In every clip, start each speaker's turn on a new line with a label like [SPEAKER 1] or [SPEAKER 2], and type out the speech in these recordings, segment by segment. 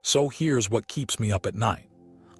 [SPEAKER 1] So here's what keeps me up at night.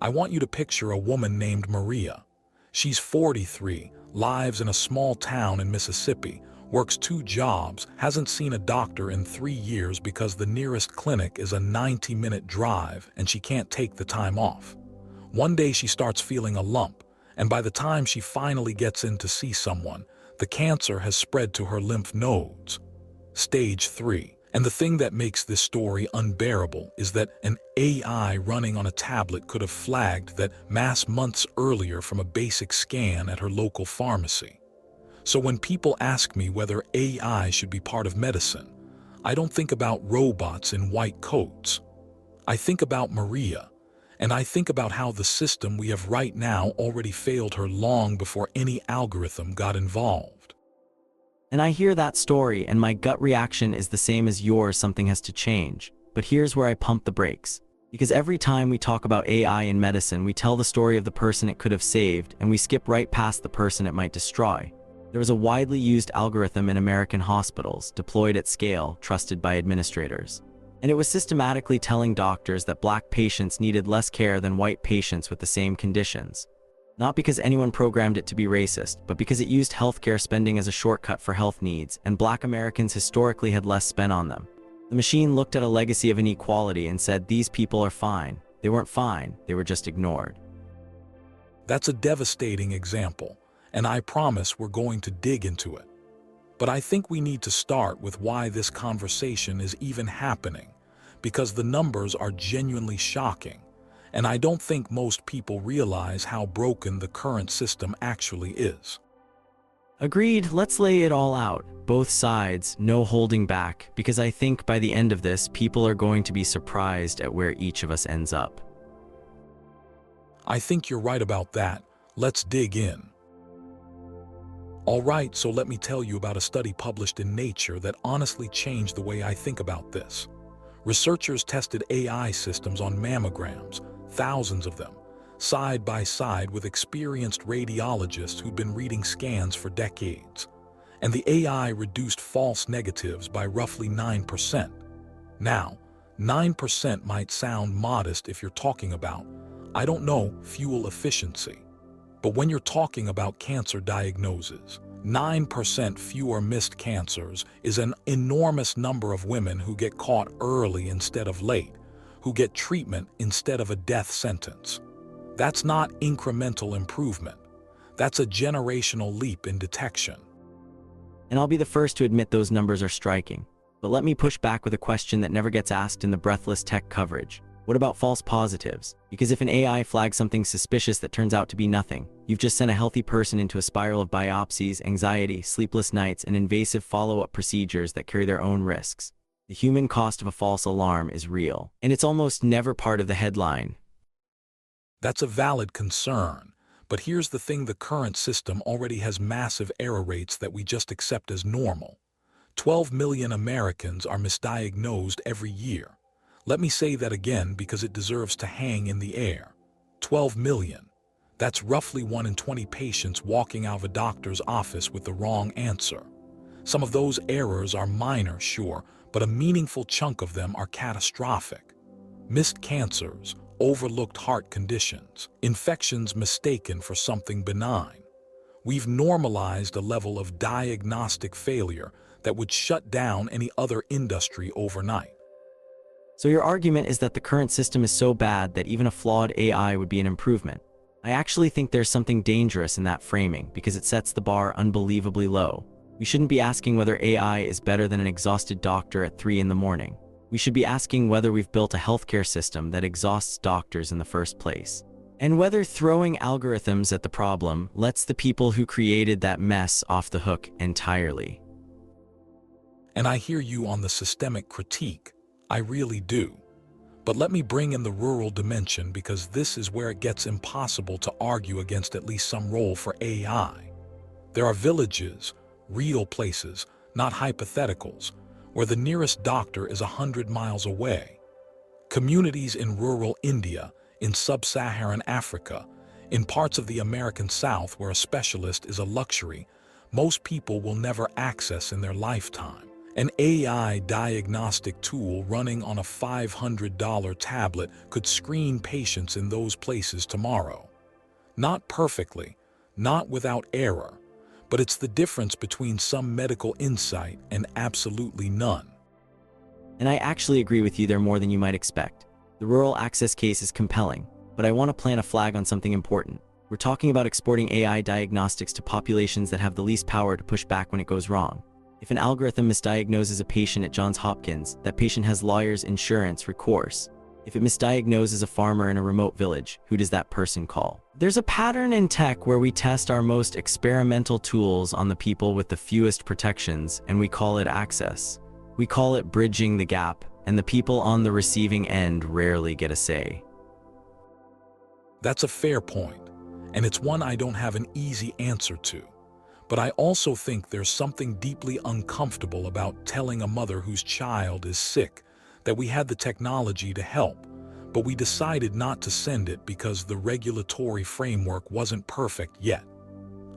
[SPEAKER 1] I want you to picture a woman named Maria. She's 43, lives in a small town in Mississippi, works 2 jobs, hasn't seen a doctor in 3 years because the nearest clinic is a 90-minute drive and she can't take the time off. One day she starts feeling a lump, and by the time she finally gets in to see someone, the cancer has spread to her lymph nodes. Stage 3. And the thing that makes this story unbearable is that an AI running on a tablet could have flagged that mass months earlier from a basic scan at her local pharmacy. So when people ask me whether AI should be part of medicine, I don't think about robots in white coats. I think about Maria, and I think about how the system we have right now already failed her long before any algorithm got involved.
[SPEAKER 2] And I hear that story and my gut reaction is the same as yours: something has to change. But here's where I pump the brakes. Because every time we talk about AI in medicine, we tell the story of the person it could have saved, and we skip right past the person it might destroy. There was a widely used algorithm in American hospitals, deployed at scale, trusted by administrators. And it was systematically telling doctors that black patients needed less care than white patients with the same conditions. Not because anyone programmed it to be racist, but because it used healthcare spending as a shortcut for health needs, and black Americans historically had less spent on them. The machine looked at a legacy of inequality and said, these people are fine. They weren't fine, they were just ignored.
[SPEAKER 1] That's a devastating example, and I promise we're going to dig into it. But I think we need to start with why this conversation is even happening, because the numbers are genuinely shocking, and I don't think most people realize how broken the current system actually is.
[SPEAKER 2] Agreed, let's lay it all out. Both sides, no holding back, because I think by the end of this, people are going to be surprised at where each of us ends up.
[SPEAKER 1] I think you're right about that. Let's dig in. All right, so let me tell you about a study published in Nature that honestly changed the way I think about this. Researchers tested AI systems on mammograms, thousands of them, side by side with experienced radiologists who'd been reading scans for decades. And the AI reduced false negatives by roughly 9%. Now, 9% might sound modest if you're talking about, I don't know, fuel efficiency. But when you're talking about cancer diagnoses, 9% fewer missed cancers is an enormous number of women who get caught early instead of late, who get treatment instead of a death sentence. That's not incremental improvement. That's a generational leap in detection.
[SPEAKER 2] And I'll be the first to admit those numbers are striking. But let me push back with a question that never gets asked in the breathless tech coverage. What about false positives? Because if an AI flags something suspicious that turns out to be nothing, you've just sent a healthy person into a spiral of biopsies, anxiety, sleepless nights, and invasive follow-up procedures that carry their own risks. The human cost of a false alarm is real, and it's almost never part of the headline.
[SPEAKER 1] That's a valid concern, but here's the thing: the current system already has massive error rates that we just accept as normal. 12 million Americans are misdiagnosed every year. Let me say that again because it deserves to hang in the air. 12 million. That's roughly 1 in 20 patients walking out of a doctor's office with the wrong answer. Some of those errors are minor, sure, but a meaningful chunk of them are catastrophic. Missed cancers, overlooked heart conditions, infections mistaken for something benign. We've normalized a level of diagnostic failure that would shut down any other industry overnight.
[SPEAKER 2] So your argument is that the current system is so bad that even a flawed AI would be an improvement. I actually think there's something dangerous in that framing because it sets the bar unbelievably low. We shouldn't be asking whether AI is better than an exhausted doctor at 3 in the morning. We should be asking whether we've built a healthcare system that exhausts doctors in the first place. And whether throwing algorithms at the problem lets the people who created that mess off the hook entirely.
[SPEAKER 1] And I hear you on the systemic critique. I really do. But let me bring in the rural dimension because this is where it gets impossible to argue against at least some role for AI. There are villages, real places, not hypotheticals, where the nearest doctor is 100 miles away. Communities in rural India, in sub-Saharan Africa, in parts of the American South where a specialist is a luxury most people will never access in their lifetime. An AI diagnostic tool running on a $500 tablet could screen patients in those places tomorrow. Not perfectly, not without error, but it's the difference between some medical insight and absolutely none.
[SPEAKER 2] And I actually agree with you there more than you might expect. The rural access case is compelling, but I want to plant a flag on something important. We're talking about exporting AI diagnostics to populations that have the least power to push back when it goes wrong. If an algorithm misdiagnoses a patient at Johns Hopkins, that patient has lawyers, insurance, recourse. If it misdiagnoses a farmer in a remote village, who does that person call? There's a pattern in tech where we test our most experimental tools on the people with the fewest protections, and we call it access. We call it bridging the gap, and the people on the receiving end rarely get a say.
[SPEAKER 1] That's a fair point, and it's one I don't have an easy answer to. But I also think there's something deeply uncomfortable about telling a mother whose child is sick that we had the technology to help, but we decided not to send it because the regulatory framework wasn't perfect yet.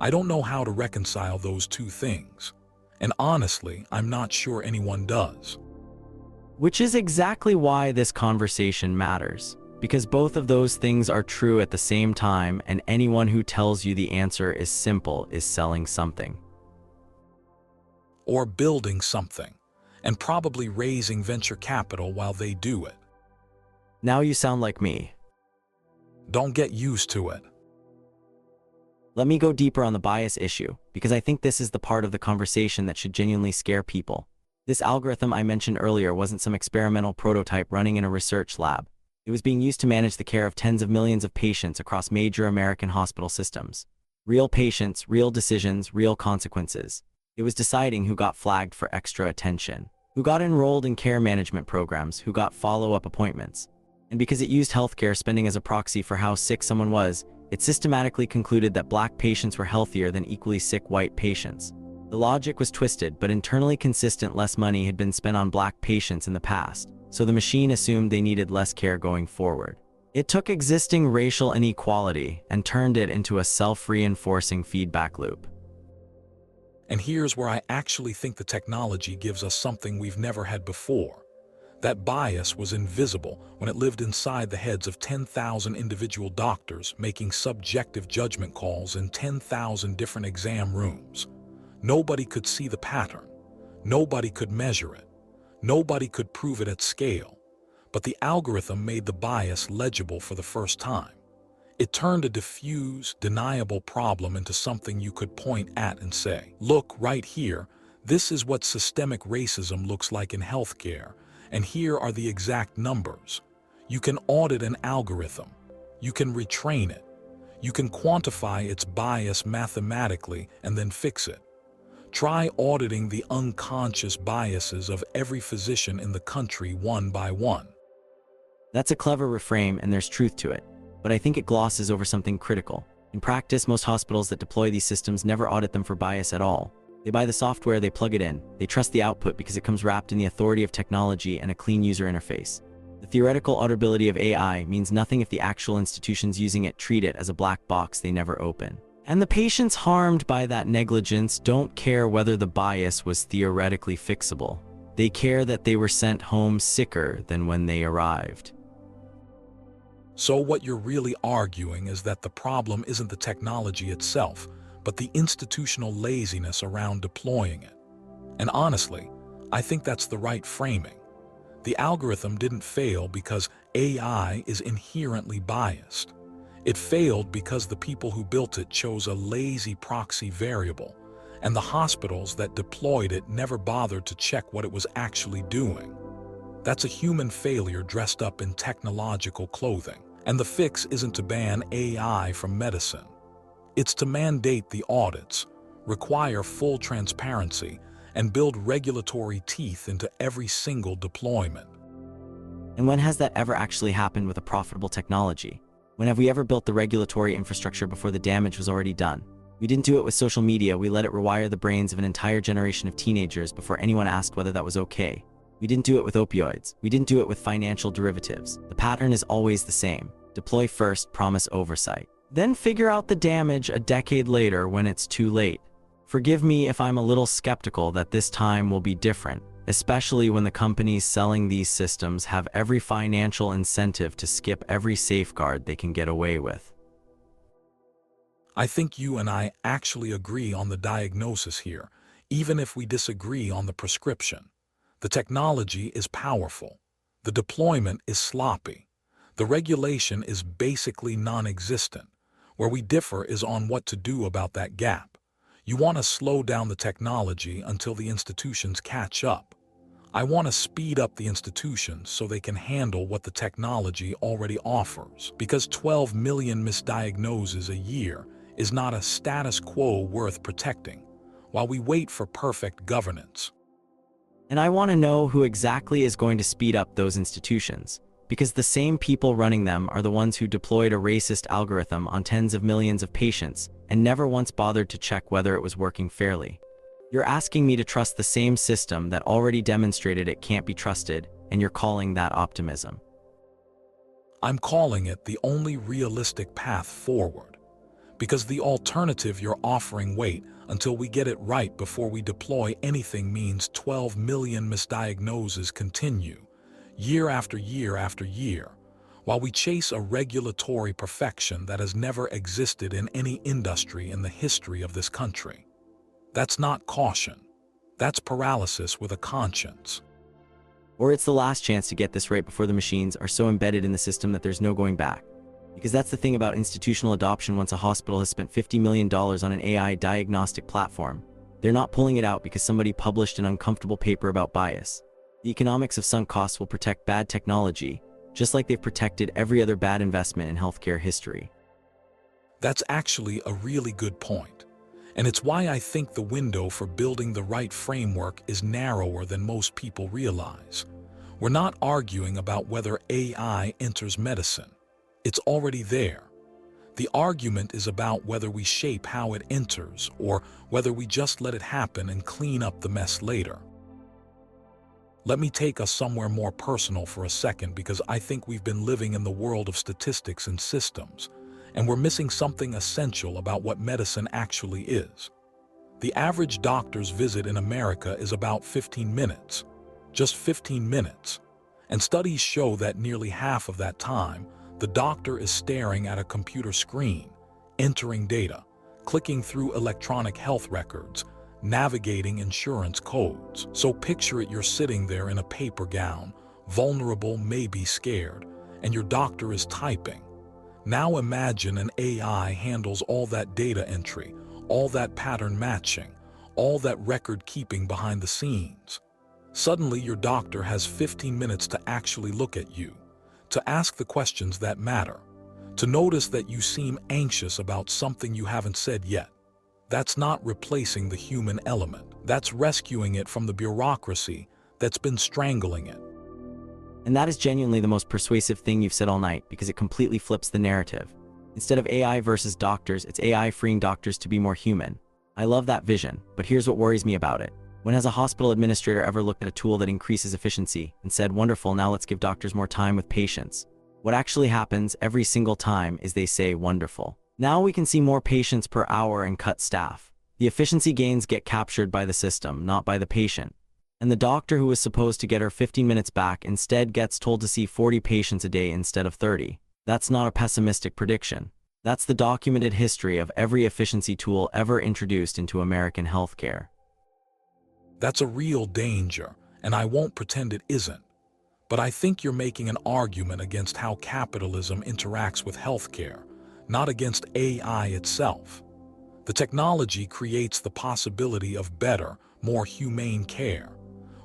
[SPEAKER 1] I don't know how to reconcile those two things, and honestly, I'm not sure anyone does.
[SPEAKER 2] Which is exactly why this conversation matters. Because both of those things are true at the same time, and anyone who tells you the answer is simple is selling something.
[SPEAKER 1] Or building something, and probably raising venture capital while they do it.
[SPEAKER 2] Now you sound like me.
[SPEAKER 1] Don't get used to it.
[SPEAKER 2] Let me go deeper on the bias issue, because I think this is the part of the conversation that should genuinely scare people. This algorithm I mentioned earlier wasn't some experimental prototype running in a research lab. It was being used to manage the care of tens of millions of patients across major American hospital systems. Real patients, real decisions, real consequences. It was deciding who got flagged for extra attention, who got enrolled in care management programs, who got follow-up appointments. And because it used healthcare spending as a proxy for how sick someone was, it systematically concluded that black patients were healthier than equally sick white patients. The logic was twisted, but internally consistent. Less money had been spent on black patients in the past, so the machine assumed they needed less care going forward. It took existing racial inequality and turned it into a self-reinforcing feedback loop.
[SPEAKER 1] And here's where I actually think the technology gives us something we've never had before. That bias was invisible when it lived inside the heads of 10,000 individual doctors making subjective judgment calls in 10,000 different exam rooms. Nobody could see the pattern. Nobody could measure it. Nobody could prove it at scale, but the algorithm made the bias legible for the first time. It turned a diffuse, deniable problem into something you could point at and say, look, right here, this is what systemic racism looks like in healthcare, and here are the exact numbers. You can audit an algorithm. You can retrain it. You can quantify its bias mathematically and then fix it. Try auditing the unconscious biases of every physician in the country one by one.
[SPEAKER 2] That's a clever reframe, and there's truth to it. But I think it glosses over something critical. In practice, most hospitals that deploy these systems never audit them for bias at all. They buy the software, they plug it in, they trust the output because it comes wrapped in the authority of technology and a clean user interface. The theoretical auditability of AI means nothing if the actual institutions using it treat it as a black box they never open. And the patients harmed by that negligence don't care whether the bias was theoretically fixable. They care that they were sent home sicker than when they arrived.
[SPEAKER 1] So what you're really arguing is that the problem isn't the technology itself, but the institutional laziness around deploying it. And honestly, I think that's the right framing. The algorithm didn't fail because AI is inherently biased. It failed because the people who built it chose a lazy proxy variable, and the hospitals that deployed it never bothered to check what it was actually doing. That's a human failure dressed up in technological clothing. And the fix isn't to ban AI from medicine. It's to mandate the audits, require full transparency, and build regulatory teeth into every single deployment.
[SPEAKER 2] And when has that ever actually happened with a profitable technology? When have we ever built the regulatory infrastructure before the damage was already done? We didn't do it with social media. We let it rewire the brains of an entire generation of teenagers before anyone asked whether that was okay. We didn't do it with opioids. We didn't do it with financial derivatives. The pattern is always the same. Deploy first, promise oversight. Then figure out the damage a decade later when it's too late. Forgive me if I'm a little skeptical that this time will be different, especially when the companies selling these systems have every financial incentive to skip every safeguard they can get away with.
[SPEAKER 1] I think you and I actually agree on the diagnosis here, even if we disagree on the prescription. The technology is powerful. The deployment is sloppy. The regulation is basically non-existent. Where we differ is on what to do about that gap. You want to slow down the technology until the institutions catch up. I want to speed up the institutions so they can handle what the technology already offers, because 12 million misdiagnoses a year is not a status quo worth protecting, while we wait for perfect governance.
[SPEAKER 2] And I want to know who exactly is going to speed up those institutions, because the same people running them are the ones who deployed a racist algorithm on tens of millions of patients and never once bothered to check whether it was working fairly. You're asking me to trust the same system that already demonstrated it can't be trusted, and you're calling that optimism.
[SPEAKER 1] I'm calling it the only realistic path forward, because the alternative you're offering, wait until we get it right before we deploy anything, means 12 million misdiagnoses continue, year after year after year, while we chase a regulatory perfection that has never existed in any industry in the history of this country. That's not caution. That's paralysis with a conscience.
[SPEAKER 2] Or it's the last chance to get this right before the machines are so embedded in the system that there's no going back. Because that's the thing about institutional adoption. Once a hospital has spent $50 million on an AI diagnostic platform, they're not pulling it out because somebody published an uncomfortable paper about bias. The economics of sunk costs will protect bad technology, just like they've protected every other bad investment in healthcare history.
[SPEAKER 1] That's actually a really good point. And it's why I think the window for building the right framework is narrower than most people realize. We're not arguing about whether AI enters medicine. It's already there. The argument is about whether we shape how it enters, or whether we just let it happen and clean up the mess later. Let me take us somewhere more personal for a second, because I think we've been living in the world of statistics and systems, and we're missing something essential about what medicine actually is. The average doctor's visit in America is about 15 minutes, just 15 minutes, and studies show that nearly half of that time, the doctor is staring at a computer screen, entering data, clicking through electronic health records, navigating insurance codes. So picture it, you're sitting there in a paper gown, vulnerable, maybe scared, and your doctor is typing. Now imagine an AI handles all that data entry, all that pattern matching, all that record keeping behind the scenes. Suddenly your doctor has 15 minutes to actually look at you, to ask the questions that matter, to notice that you seem anxious about something you haven't said yet. That's not replacing the human element. That's rescuing it from the bureaucracy that's been strangling it.
[SPEAKER 2] And that is genuinely the most persuasive thing you've said all night, because it completely flips the narrative. Instead of AI versus doctors, it's AI freeing doctors to be more human. I love that vision, but here's what worries me about it. When has a hospital administrator ever looked at a tool that increases efficiency and said, wonderful, now let's give doctors more time with patients? What actually happens every single time is they say, wonderful, now we can see more patients per hour and cut staff. The efficiency gains get captured by the system, not by the patient. And the doctor who was supposed to get her 15 minutes back instead gets told to see 40 patients a day instead of 30. That's not a pessimistic prediction. That's the documented history of every efficiency tool ever introduced into American healthcare.
[SPEAKER 1] That's a real danger, and I won't pretend it isn't. But I think you're making an argument against how capitalism interacts with healthcare, not against AI itself. The technology creates the possibility of better, more humane care.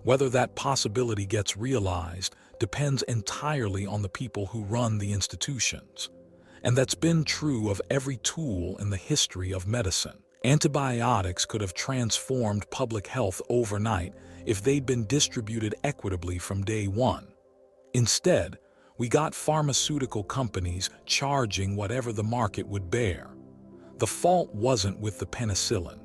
[SPEAKER 1] Whether that possibility gets realized depends entirely on the people who run the institutions. And that's been true of every tool in the history of medicine. Antibiotics could have transformed public health overnight if they'd been distributed equitably from day one. Instead, we got pharmaceutical companies charging whatever the market would bear. The fault wasn't with the penicillin.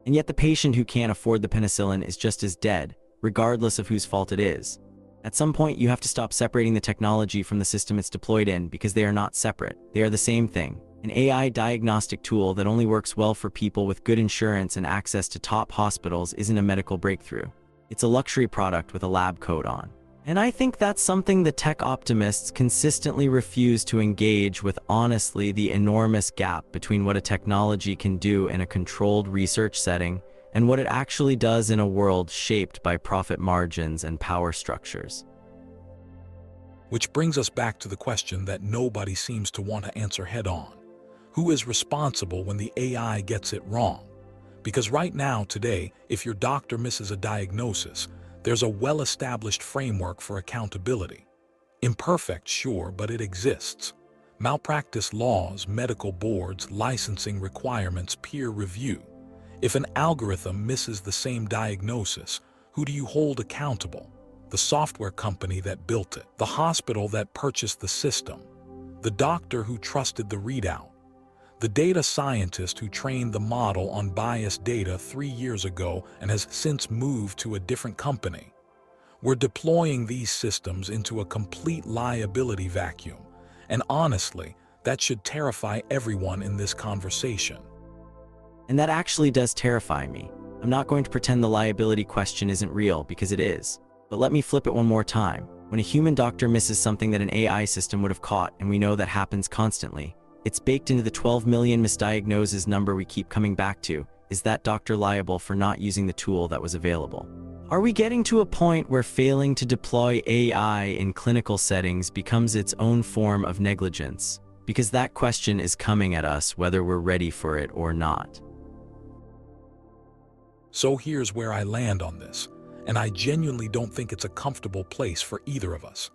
[SPEAKER 2] And yet the patient who can't afford the penicillin is just as dead, regardless of whose fault it is. At some point, you have to stop separating the technology from the system it's deployed in, because they are not separate. They are the same thing. An AI diagnostic tool that only works well for people with good insurance and access to top hospitals isn't a medical breakthrough. It's a luxury product with a lab coat on. And I think that's something the tech optimists consistently refuse to engage with. Honestly, the enormous gap between what a technology can do in a controlled research setting and what it actually does in a world shaped by profit margins and power structures.
[SPEAKER 1] Which brings us back to the question that nobody seems to want to answer head-on. Who is responsible when the AI gets it wrong? Because right now, today, if your doctor misses a diagnosis, there's a well-established framework for accountability. Imperfect, sure, but it exists. Malpractice laws, medical boards, licensing requirements, peer review. If an algorithm misses the same diagnosis, who do you hold accountable? The software company that built it, the hospital that purchased the system, the doctor who trusted the readout, the data scientist who trained the model on biased data 3 years ago and has since moved to a different company. We're deploying these systems into a complete liability vacuum, and honestly, that should terrify everyone in this conversation.
[SPEAKER 2] And that actually does terrify me. I'm not going to pretend the liability question isn't real, because it is. But let me flip it one more time. When a human doctor misses something that an AI system would have caught, and we know that happens constantly, it's baked into the 12 million misdiagnoses number we keep coming back to. Is that doctor liable for not using the tool that was available? Are we getting to a point where failing to deploy AI in clinical settings becomes its own form of negligence? Because that question is coming at us whether we're ready for it or not.
[SPEAKER 1] So here's where I land on this, and I genuinely don't think it's a comfortable place for either of us.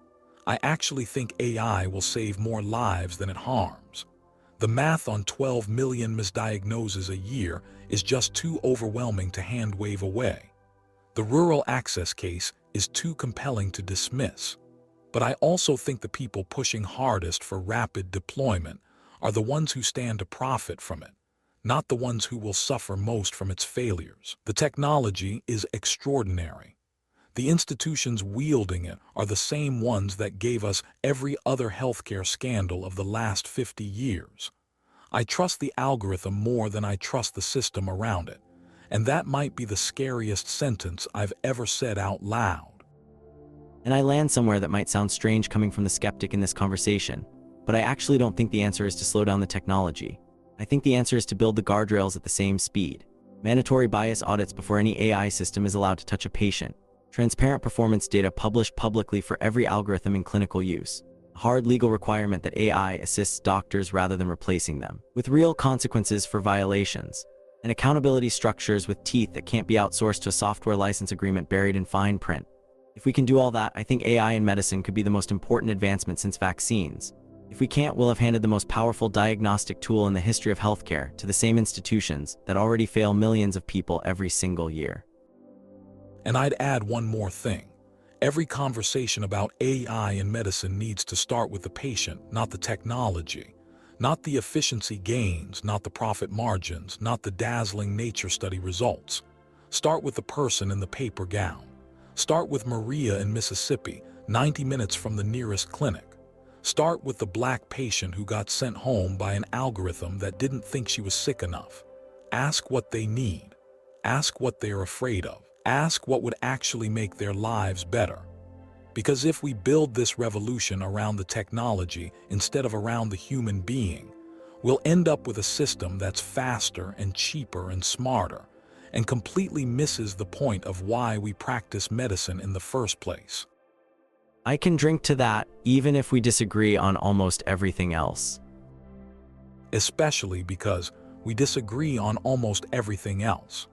[SPEAKER 1] I actually think AI will save more lives than it harms. The math on 12 million misdiagnoses a year is just too overwhelming to hand-wave away. The rural access case is too compelling to dismiss. But I also think the people pushing hardest for rapid deployment are the ones who stand to profit from it, not the ones who will suffer most from its failures. The technology is extraordinary. The institutions wielding it are the same ones that gave us every other healthcare scandal of the last 50 years. I trust the algorithm more than I trust the system around it, and that might be the scariest sentence I've ever said out loud.
[SPEAKER 2] And I land somewhere that might sound strange coming from the skeptic in this conversation, but I actually don't think the answer is to slow down the technology. I think the answer is to build the guardrails at the same speed. Mandatory bias audits before any AI system is allowed to touch a patient. Transparent performance data published publicly for every algorithm in clinical use. A hard legal requirement that AI assists doctors rather than replacing them, with real consequences for violations. And accountability structures with teeth that can't be outsourced to a software license agreement buried in fine print. If we can do all that, I think AI in medicine could be the most important advancement since vaccines. If we can't, we'll have handed the most powerful diagnostic tool in the history of healthcare to the same institutions that already fail millions of people every single year.
[SPEAKER 1] And I'd add one more thing. Every conversation about AI in medicine needs to start with the patient, not the technology. Not the efficiency gains, not the profit margins, not the dazzling nature study results. Start with the person in the paper gown. Start with Maria in Mississippi, 90 minutes from the nearest clinic. Start with the black patient who got sent home by an algorithm that didn't think she was sick enough. Ask what they need. Ask what they're afraid of. Ask what would actually make their lives better. Because if we build this revolution around the technology instead of around the human being, we'll end up with a system that's faster and cheaper and smarter, and completely misses the point of why we practice medicine in the first place.
[SPEAKER 2] I can drink to that, even if we disagree on almost everything else.
[SPEAKER 1] Especially because we disagree on almost everything else.